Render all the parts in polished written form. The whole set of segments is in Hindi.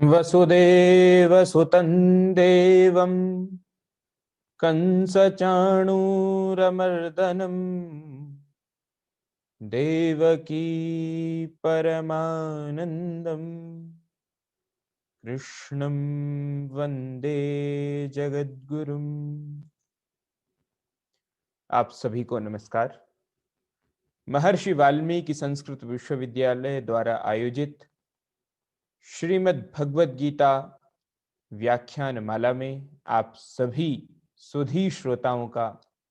वसुदेवसुतं देवं कंसचाणूरमर्दनं देवकी परमानन्दं कृष्णं वन्दे जगद्गुरुम्। आप सभी को नमस्कार। महर्षि वाल्मीकि संस्कृत विश्वविद्यालय द्वारा आयोजित श्रीमद् भगवद गीता व्याख्यान माला में आप सभी सुधी श्रोताओं का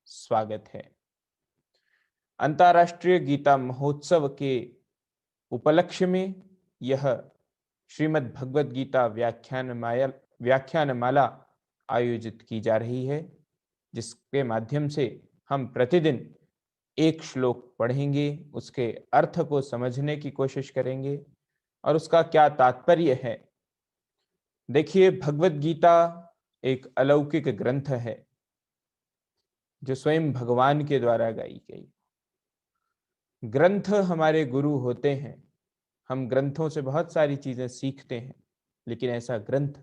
स्वागत है। अंतर्राष्ट्रीय गीता महोत्सव के उपलक्ष्य में यह श्रीमद् भगवद गीता व्याख्यान माला आयोजित की जा रही है, जिसके माध्यम से हम प्रतिदिन एक श्लोक पढ़ेंगे, उसके अर्थ को समझने की कोशिश करेंगे और उसका क्या तात्पर्य है। देखिए, भगवद गीता एक अलौकिक ग्रंथ है जो स्वयं भगवान के द्वारा गाई गई। ग्रंथ हमारे गुरु होते हैं। हम ग्रंथों से बहुत सारी चीजें सीखते हैं, लेकिन ऐसा ग्रंथ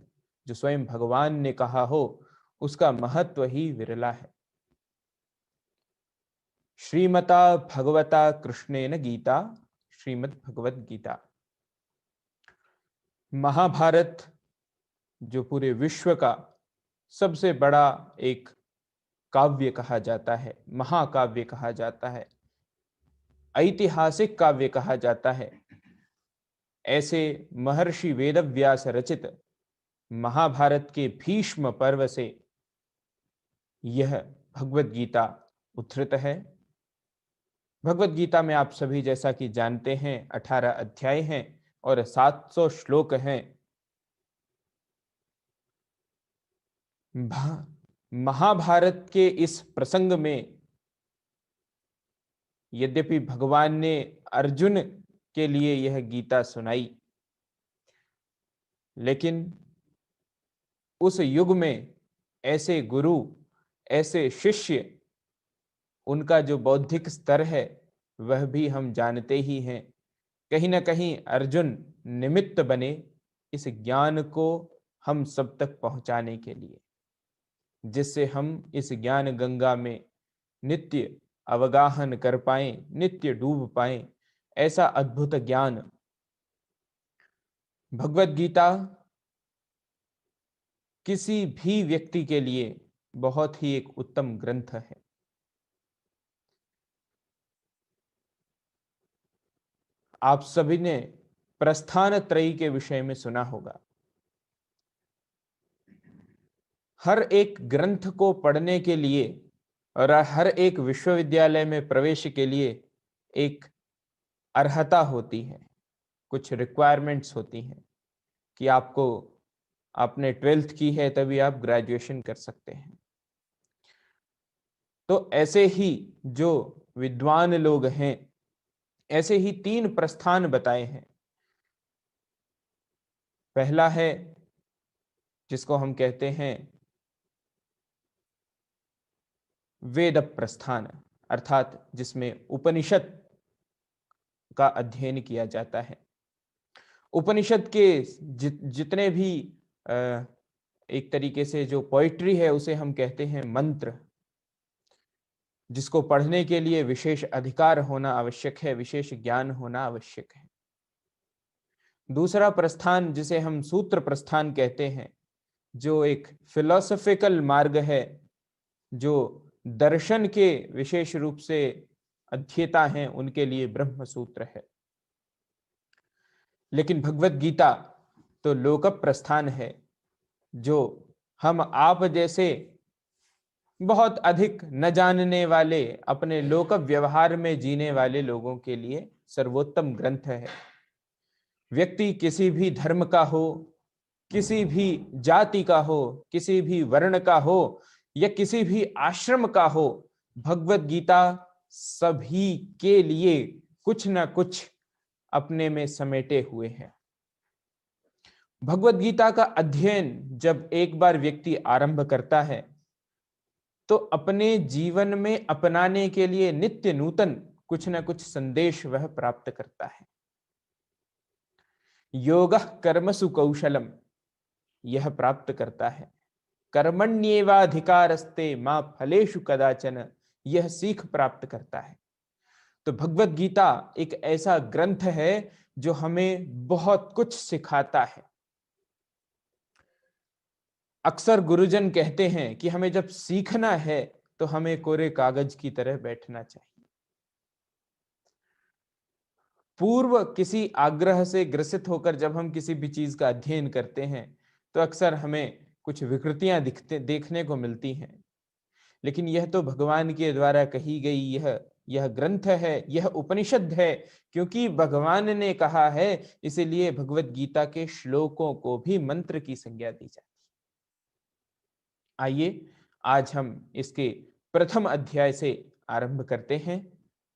जो स्वयं भगवान ने कहा हो, उसका महत्व ही विरला है। श्रीमता भगवता कृष्णेन गीता, श्रीमद् भगवद गीता। महाभारत जो पूरे विश्व का सबसे बड़ा एक काव्य कहा जाता है, महाकाव्य कहा जाता है, ऐतिहासिक काव्य कहा जाता है, ऐसे महर्षि वेदव्यास रचित महाभारत के भीष्म पर्व से यह भगवद गीता उद्धृत है। भगवद गीता में आप सभी जैसा कि जानते हैं 18 अध्याय हैं और 700 श्लोक हैं। महाभारत के इस प्रसंग में यद्यपि भगवान ने अर्जुन के लिए यह गीता सुनाई, लेकिन उस युग में ऐसे गुरु, ऐसे शिष्य, उनका जो बौद्धिक स्तर है वह भी हम जानते ही हैं। कहीं ना कहीं अर्जुन निमित्त बने इस ज्ञान को हम सब तक पहुंचाने के लिए, जिससे हम इस ज्ञान गंगा में नित्य अवगाहन कर पाए, नित्य डूब पाए। ऐसा अद्भुत ज्ञान भगवद गीता किसी भी व्यक्ति के लिए बहुत ही एक उत्तम ग्रंथ है। आप सभी ने प्रस्थान त्रयी के विषय में सुना होगा। हर एक ग्रंथ को पढ़ने के लिए और हर एक विश्वविद्यालय में प्रवेश के लिए एक अर्हता होती है, कुछ रिक्वायरमेंट्स होती हैं कि आपने 12th की है तभी आप ग्रेजुएशन कर सकते हैं। तो ऐसे ही जो विद्वान लोग हैं, ऐसे ही 3 प्रस्थान बताए हैं। पहला है जिसको हम कहते हैं वेद प्रस्थान, अर्थात जिसमें उपनिषद का अध्ययन किया जाता है। उपनिषद के जितने भी एक तरीके से जो पोइट्री है उसे हम कहते हैं मंत्र, जिसको पढ़ने के लिए विशेष अधिकार होना आवश्यक है, विशेष ज्ञान होना आवश्यक है। दूसरा प्रस्थान जिसे हम सूत्र प्रस्थान कहते हैं, जो एक फिलोसॉफिकल मार्ग है, जो दर्शन के विशेष रूप से अध्येता हैं उनके लिए ब्रह्म सूत्र है। लेकिन भगवत गीता तो लोक प्रस्थान है, जो हम आप जैसे बहुत अधिक न जानने वाले, अपने लोक व्यवहार में जीने वाले लोगों के लिए सर्वोत्तम ग्रंथ है। व्यक्ति किसी भी धर्म का हो, किसी भी जाति का हो, किसी भी वर्ण का हो या किसी भी आश्रम का हो, भगवत गीता सभी के लिए कुछ ना कुछ अपने में समेटे हुए हैं। भगवत गीता का अध्ययन जब एक बार व्यक्ति आरंभ करता है तो अपने जीवन में अपनाने के लिए नित्य नूतन कुछ ना कुछ संदेश वह प्राप्त करता है। योगः कर्मसु कौशलम, यह प्राप्त करता है। कर्मण्येवाधिकारस्ते मां फलेषु कदाचन, यह सीख प्राप्त करता है। तो भगवत गीता एक ऐसा ग्रंथ है जो हमें बहुत कुछ सिखाता है। अक्सर गुरुजन कहते हैं कि हमें जब सीखना है तो हमें कोरे कागज की तरह बैठना चाहिए। पूर्व किसी आग्रह से ग्रसित होकर जब हम किसी भी चीज का अध्ययन करते हैं तो अक्सर हमें कुछ विकृतियां देखने को मिलती हैं, लेकिन यह तो भगवान के द्वारा कही गई यह ग्रंथ है, यह उपनिषद है, क्योंकि भगवान ने कहा है, इसीलिए भगवत गीता के श्लोकों को भी मंत्र की संज्ञा दी जाती है। आइए आज हम इसके प्रथम अध्याय से आरंभ करते हैं।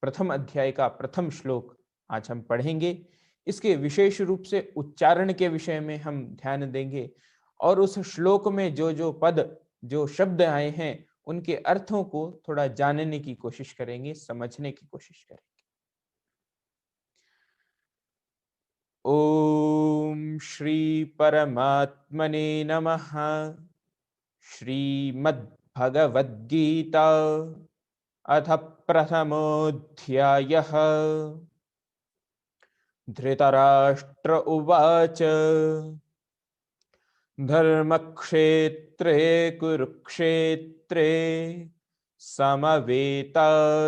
प्रथम अध्याय का प्रथम श्लोक आज हम पढ़ेंगे। इसके विशेष रूप से उच्चारण के विषय में हम ध्यान देंगे और उस श्लोक में जो जो पद, जो शब्द आए हैं, उनके अर्थों को थोड़ा जानने की कोशिश करेंगे, समझने की कोशिश करेंगे। ओम श्री परमात्मने नमः। श्रीमद्भगवद्गीता अथ प्रथमोऽध्यायः। धृतराष्ट्र उवाच धर्मक्षेत्रे कुरुक्षेत्रे समवेतायुयुत्सवः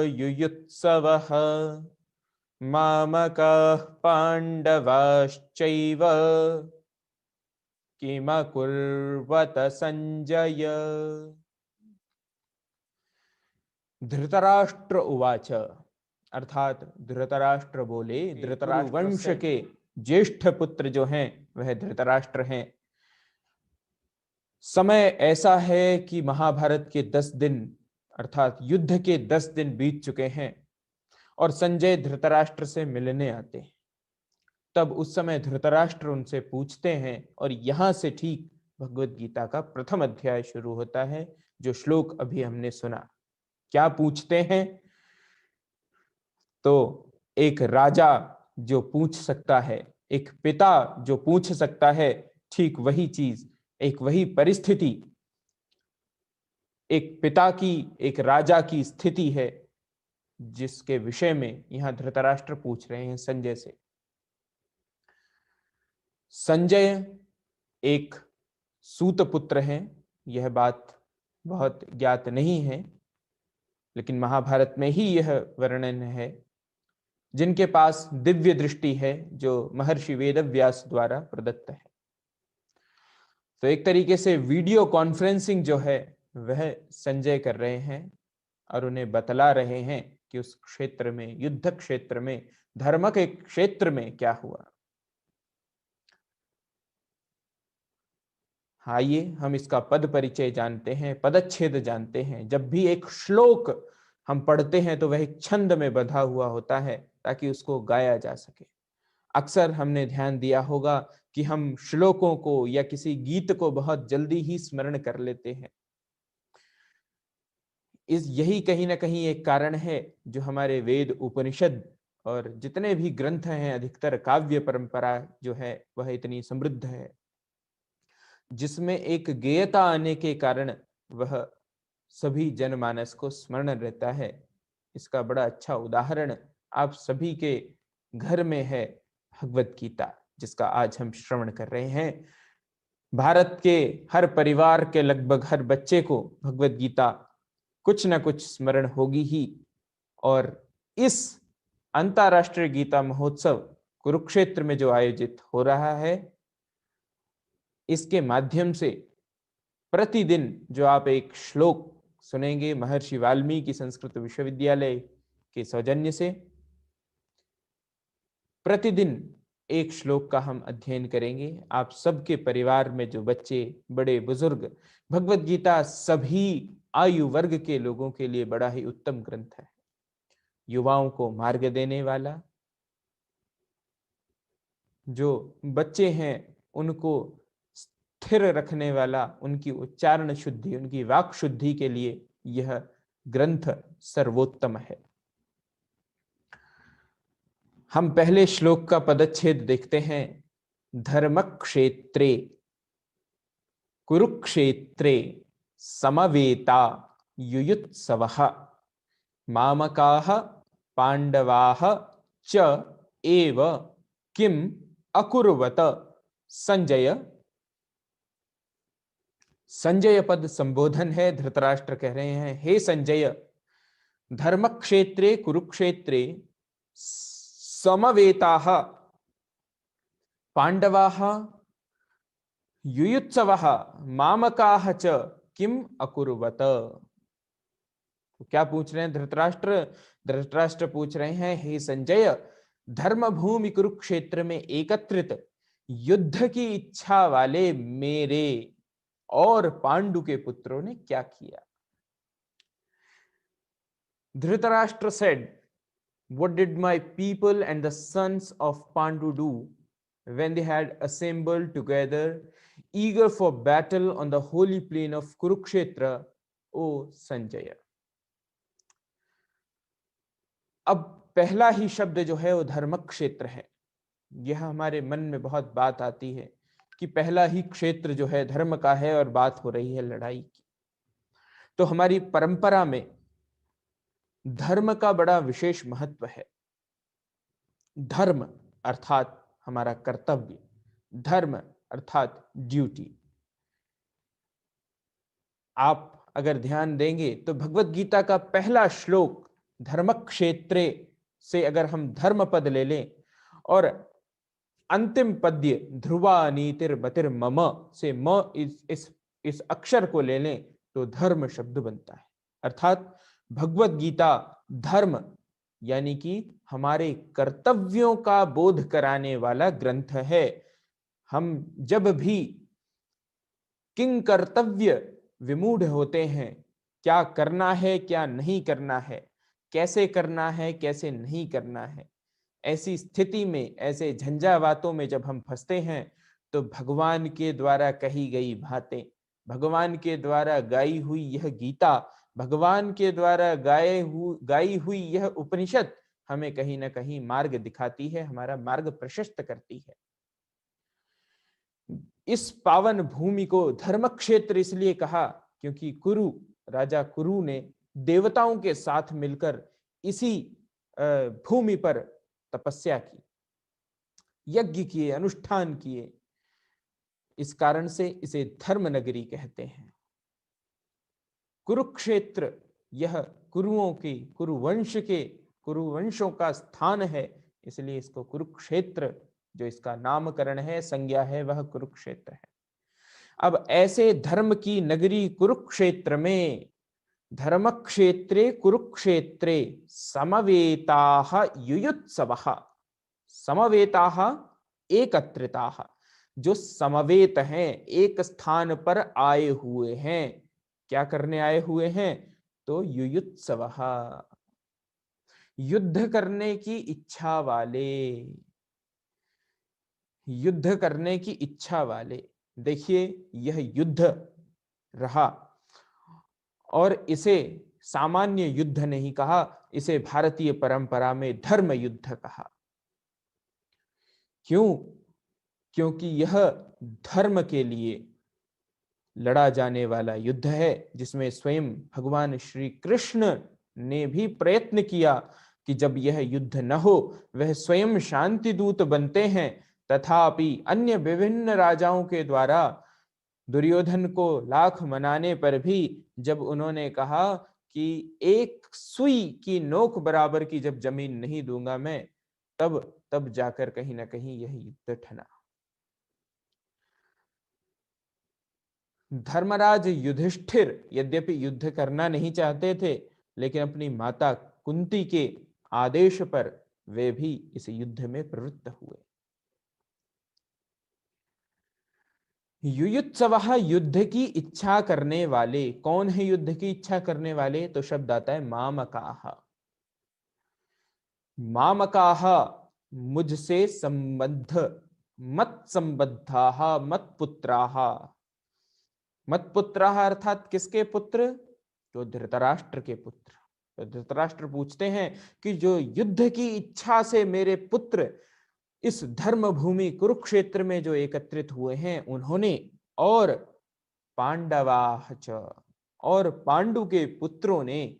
मामकाः पाण्डवाश्चैव किमकुर्वत संजय। धृतराष्ट्र उवाच, अर्थात धृतराष्ट्र बोले, धृतराष्ट्र वंश के ज्येष्ठ पुत्र जो हैं वह धृतराष्ट्र हैं। समय ऐसा है कि महाभारत के 10 दिन अर्थात युद्ध के 10 दिन बीत चुके हैं और संजय धृतराष्ट्र से मिलने आते हैं। तब उस समय धृतराष्ट्र उनसे पूछते हैं और यहां से ठीक भगवत गीता का प्रथम अध्याय शुरू होता है, जो श्लोक अभी हमने सुना। क्या पूछते हैं? तो एक राजा जो पूछ सकता है, एक पिता जो पूछ सकता है, ठीक वही चीज, एक वही परिस्थिति एक पिता की, एक राजा की स्थिति है, जिसके विषय में यहां धृतराष्ट्र पूछ रहे हैं संजय से। संजय एक सूत पुत्र हैं, यह बात बहुत ज्ञात नहीं है, लेकिन महाभारत में ही यह वर्णन है, जिनके पास दिव्य दृष्टि है जो महर्षि वेदव्यास द्वारा प्रदत्त है। तो एक तरीके से वीडियो कॉन्फ्रेंसिंग जो है वह संजय कर रहे हैं और उन्हें बतला रहे हैं कि उस क्षेत्र में, युद्ध क्षेत्र में, धर्म के क्षेत्र में क्या हुआ। आइए हम इसका पद परिचय जानते हैं, पदच्छेद जानते हैं। जब भी एक श्लोक हम पढ़ते हैं तो वह एक छंद में बंधा हुआ होता है ताकि उसको गाया जा सके। अक्सर हमने ध्यान दिया होगा कि हम श्लोकों को या किसी गीत को बहुत जल्दी ही स्मरण कर लेते हैं। यही कहीं ना कहीं एक कारण है जो हमारे वेद, उपनिषद और जितने भी ग्रंथ हैं, अधिकतर काव्य परंपरा जो है वह इतनी समृद्ध है, जिसमें एक गेयता आने के कारण वह सभी जनमानस को स्मरण रहता है। इसका बड़ा अच्छा उदाहरण आप सभी के घर में है भगवत गीता, जिसका आज हम श्रवण कर रहे हैं। भारत के हर परिवार के लगभग हर बच्चे को भगवत गीता कुछ न कुछ स्मरण होगी ही। और इस अंतरराष्ट्रीय गीता महोत्सव कुरुक्षेत्र में जो आयोजित हो रहा है, इसके माध्यम से प्रतिदिन जो आप एक श्लोक सुनेंगे महर्षि वाल्मीकि संस्कृत विश्वविद्यालय के सौजन्य से, प्रतिदिन एक श्लोक का हम अध्ययन करेंगे। आप सबके परिवार में जो बच्चे, बड़े बुजुर्ग, भगवत गीता सभी आयु वर्ग के लोगों के लिए बड़ा ही उत्तम ग्रंथ है। युवाओं को मार्ग देने वाला, जो बच्चे हैं उनको स्थिर रखने वाला, उनकी उच्चारण शुद्धि, उनकी वाक शुद्धि के लिए यह ग्रंथ सर्वोत्तम है। हम पहले श्लोक का पदच्छेद देखते हैं। धर्मक्षेत्रे कुरुक्षेत्रे समवेता युयुत्सवः मामकाः पांडवाः च एव किम अकुर्वत। संजय, संजय पद संबोधन है। धृतराष्ट्र कह रहे हैं, हे संजय, धर्मक्षेत्रे कुरुक्षेत्रे समवेताः पांडवाः युयुत्सवः मामकाः च किम अकुर्वत। तो क्या पूछ रहे हैं धृतराष्ट्र? धृतराष्ट्र पूछ रहे हैं, हे संजय, धर्म भूमि कुरुक्षेत्र में एकत्रित युद्ध की इच्छा वाले मेरे और पांडु के पुत्रों ने क्या किया? Dhritarashtra said, what did my people and the sons of Pandu do when they had assembled together eager for battle on the holy plain of Kurukshetra, O Sanjay. अब पहला ही शब्द जो है वो धर्म क्षेत्र है। यह हमारे मन में बहुत बात आती है कि पहला ही क्षेत्र जो है धर्म का है और बात हो रही है लड़ाई की। तो हमारी परंपरा में धर्म का बड़ा विशेष महत्व है। धर्म अर्थात हमारा कर्तव्य, धर्म अर्थात ड्यूटी। आप अगर ध्यान देंगे तो भगवत गीता का पहला श्लोक धर्मक्षेत्रे से अगर हम धर्म पद ले लें और अंतिम पद्य ध्रुवा नीतिर बतिर मम से म इस अक्षर को ले लें तो धर्म शब्द बनता है। अर्थात भगवत गीता धर्म यानी कि हमारे कर्तव्यों का बोध कराने वाला ग्रंथ है। हम जब भी किंग कर्तव्य विमूढ़ होते हैं, क्या करना है क्या नहीं करना है, कैसे करना है कैसे नहीं करना है, ऐसी स्थिति में, ऐसे झंझावातों में जब हम फंसते हैं तो भगवान के द्वारा कही गई बातें, भगवान के द्वारा गाई हुई यह गीता, भगवान के द्वारा गाई हुई यह उपनिषद हमें कहीं ना कहीं मार्ग दिखाती है, हमारा मार्ग प्रशस्त करती है। इस पावन भूमि को धर्म क्षेत्र इसलिए कहा क्योंकि कुरु, राजा कुरु ने देवताओं के साथ मिलकर इसी भूमि पर तपस्या की, यज्ञ किए, अनुष्ठान किए। इस कारण से इसे धर्म नगरी कहते हैं। कुरुक्षेत्र यह कुरुओं की, कुरुवंशों का स्थान है, इसलिए इसको कुरुक्षेत्र, जो इसका नामकरण है, संज्ञा है, वह कुरुक्षेत्र है। अब ऐसे धर्म की नगरी कुरुक्षेत्र में धर्मक्षेत्रे कुरुक्षेत्रे समवेताः युयुत्सवः, समवेताः एकत्रिताः, जो समवेत हैं, एक स्थान पर आए हुए हैं। क्या करने आए हुए हैं? तो युयुत्सवः, युद्ध करने की इच्छा वाले, युद्ध करने की इच्छा वाले। देखिए यह युद्ध रहा और इसे सामान्य युद्ध नहीं कहा, इसे भारतीय परंपरा में धर्म युद्ध कहा। क्यों? क्योंकि यह धर्म के लिए लड़ा जाने वाला युद्ध है, जिसमें स्वयं भगवान श्री कृष्ण ने भी प्रयत्न किया कि जब यह युद्ध न हो, वह स्वयं शांति दूत बनते हैं, तथापि अन्य विभिन्न राजाओं के द्वारा दुर्योधन को लाख मनाने पर भी जब उन्होंने कहा कि एक सुई की नोक बराबर की जब जमीन नहीं दूंगा मैं, तब जाकर कहीं ना कहीं यह युद्ध ठना। धर्मराज युधिष्ठिर यद्यपि युद्ध करना नहीं चाहते थे, लेकिन अपनी माता कुंती के आदेश पर वे भी इस युद्ध में प्रवृत्त हुए। युयुत्सवः, युद्ध की इच्छा करने वाले। कौन है युद्ध की इच्छा करने वाले? तो शब्द आता है मामकाः। मामकाः मुझसे संबद्ध, मत संबद्धाः, मत पुत्राः। मत पुत्राः अर्थात किसके पुत्र? तो धृतराष्ट्र के पुत्र। तो धृतराष्ट्र पूछते हैं कि जो युद्ध की इच्छा से मेरे पुत्र इस धर्म भूमि कुरुक्षेत्र में जो एकत्रित हुए हैं उन्होंने और पांडवाः च, और पांडु के पुत्रों ने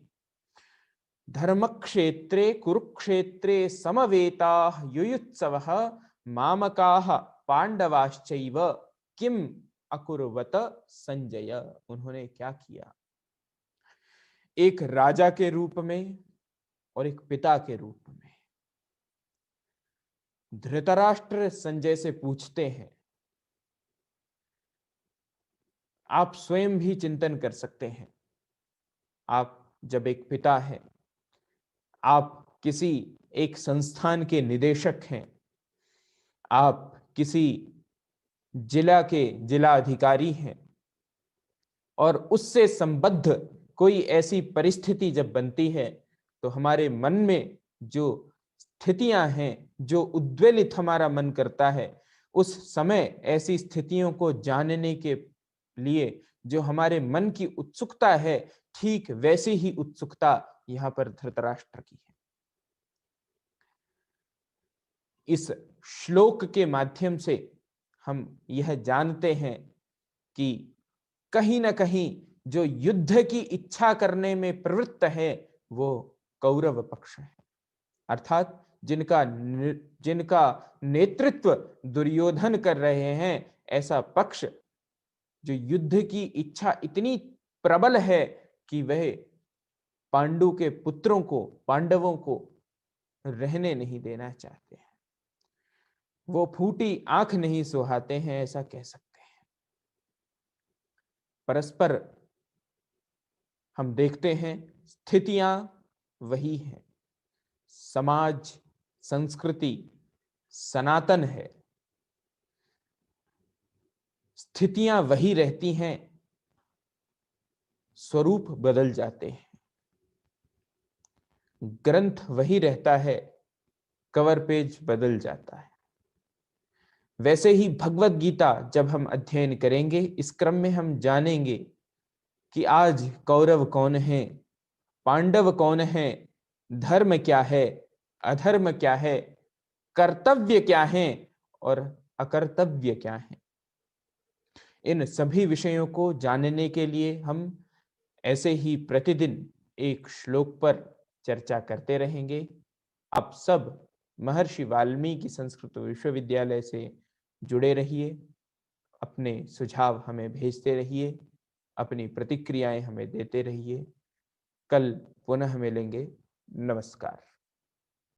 धर्मक्षेत्रे कुरुक्षेत्रे समवेताः युयुत्सवः मामकाः पांडवाश्चैव किम अकुर्वत संजय। उन्होंने क्या किया? एक राजा के रूप में और एक पिता के रूप में धृतराष्ट्र संजय से पूछते हैं, आप स्वयं भी चिंतन कर सकते हैं, आप जब एक पिता हैं, आप किसी एक संस्थान के निदेशक हैं, आप किसी जिला के जिला अधिकारी हैं, और उससे संबद्ध कोई ऐसी परिस्थिति जब बनती है तो हमारे मन में जो स्थितियां हैं, जो उद्वेलित हमारा मन करता है, उस समय ऐसी स्थितियों को जानने के लिए जो हमारे मन की उत्सुकता है, ठीक वैसी ही उत्सुकता यहां पर धृतराष्ट्र की है। इस श्लोक के माध्यम से हम यह जानते हैं कि कहीं ना कहीं जो युद्ध की इच्छा करने में प्रवृत्त है वो कौरव पक्ष है, अर्थात जिनका नेतृत्व दुर्योधन कर रहे हैं, ऐसा पक्ष जो युद्ध की इच्छा इतनी प्रबल है कि वह पांडु के पुत्रों को, पांडवों को रहने नहीं देना चाहते हैं, वो फूटी आंख नहीं सुहाते हैं, ऐसा कह सकते हैं। परस्पर हम देखते हैं स्थितियां वही हैं, समाज संस्कृति सनातन है, स्थितियां वही रहती हैं, स्वरूप बदल जाते हैं, ग्रंथ वही रहता है, कवर पेज बदल जाता है। वैसे ही भगवत गीता जब हम अध्ययन करेंगे, इस क्रम में हम जानेंगे कि आज कौरव कौन है, पांडव कौन है, धर्म क्या है, अधर्म क्या है, कर्तव्य क्या है और अकर्तव्य क्या है। इन सभी विषयों को जानने के लिए हम ऐसे ही प्रतिदिन एक श्लोक पर चर्चा करते रहेंगे। आप सब महर्षि वाल्मीकि संस्कृत विश्वविद्यालय से जुड़े रहिए, अपने सुझाव हमें भेजते रहिए, अपनी प्रतिक्रियाएं हमें देते रहिए। कल पुनः मिलेंगे। नमस्कार।